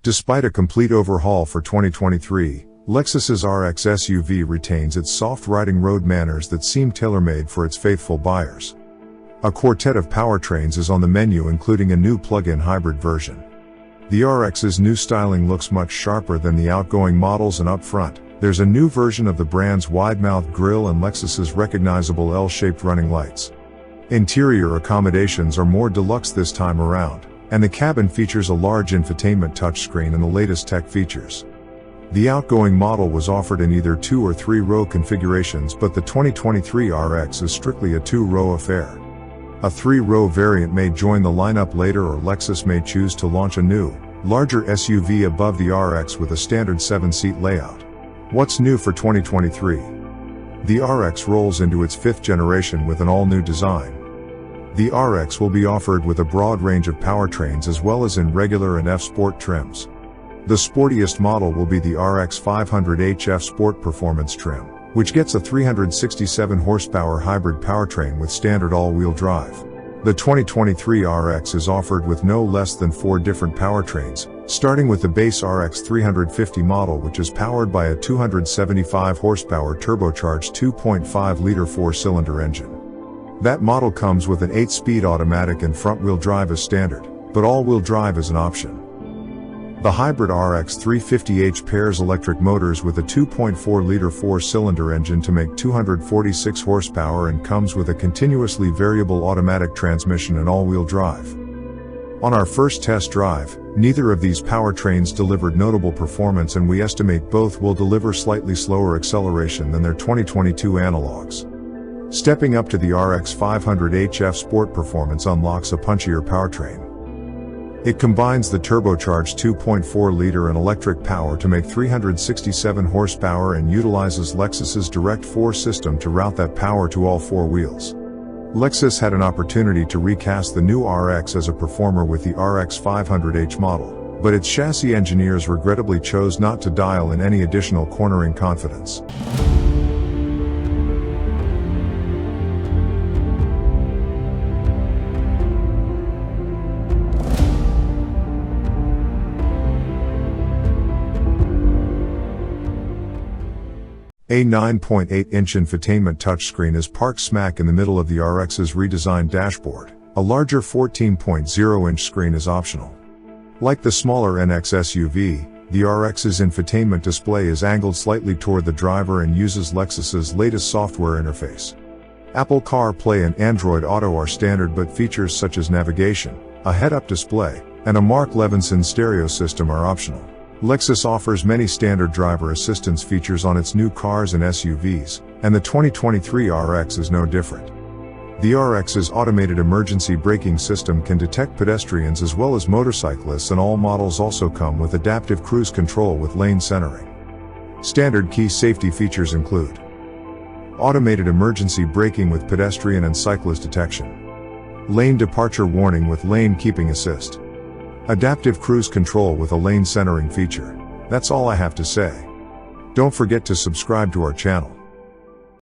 Despite a complete overhaul for 2023, Lexus's RX SUV retains its soft riding road manners that seem tailor-made for its faithful buyers. A quartet of powertrains is on the menu, including a new plug-in hybrid version. The RX's new styling looks much sharper than the outgoing models, and up front, there's a new version of the brand's wide-mouthed grille and Lexus's recognizable L-shaped running lights. Interior accommodations are more deluxe this time around, and the cabin features a large infotainment touchscreen and the latest tech features. The outgoing model was offered in either 2 or 3 row configurations, but the 2023 RX is strictly a 2-row affair. A 3-row variant may join the lineup later, or Lexus may choose to launch a new, larger SUV above the RX with a standard 7-seat layout. What's new for 2023? The RX rolls into its 5th generation with an all-new design. The RX will be offered with a broad range of powertrains as well as in regular and F-Sport trims. The sportiest model will be the RX 500h F-Sport Performance trim, which gets a 367 horsepower hybrid powertrain with standard all-wheel drive. The 2023 RX is offered with no less than 4 different powertrains, starting with the base RX 350 model, which is powered by a 275 horsepower turbocharged 2.5-liter 4-cylinder engine. That model comes with an 8-speed automatic and front-wheel drive as standard, but all-wheel drive is an option. The hybrid RX 350h pairs electric motors with a 2.4-liter 4-cylinder engine to make 246 horsepower and comes with a continuously variable automatic transmission and all-wheel drive. On our first test drive, neither of these powertrains delivered notable performance, and we estimate both will deliver slightly slower acceleration than their 2022 analogs. Stepping up to the RX 500h F-Sport Performance unlocks a punchier powertrain. It combines the turbocharged 2.4-liter and electric power to make 367 horsepower and utilizes Lexus's Direct 4 system to route that power to all 4 wheels. Lexus had an opportunity to recast the new RX as a performer with the RX 500h model, but its chassis engineers regrettably chose not to dial in any additional cornering confidence. A 9.8-inch infotainment touchscreen is parked smack in the middle of the RX's redesigned dashboard. A larger 14.0-inch screen is optional. Like the smaller NX SUV, the RX's infotainment display is angled slightly toward the driver and uses Lexus's latest software interface. Apple CarPlay and Android Auto are standard, but features such as navigation, a head-up display, and a Mark Levinson stereo system are optional. Lexus offers many standard driver assistance features on its new cars and SUVs, and the 2023 RX is no different. The RX's automated emergency braking system can detect pedestrians as well as motorcyclists, and all models also come with adaptive cruise control with lane centering. Standard key safety features include automated emergency braking with pedestrian and cyclist detection, lane departure warning with lane keeping assist, adaptive cruise control with a lane centering feature. That's all I have to say. Don't forget to subscribe to our channel.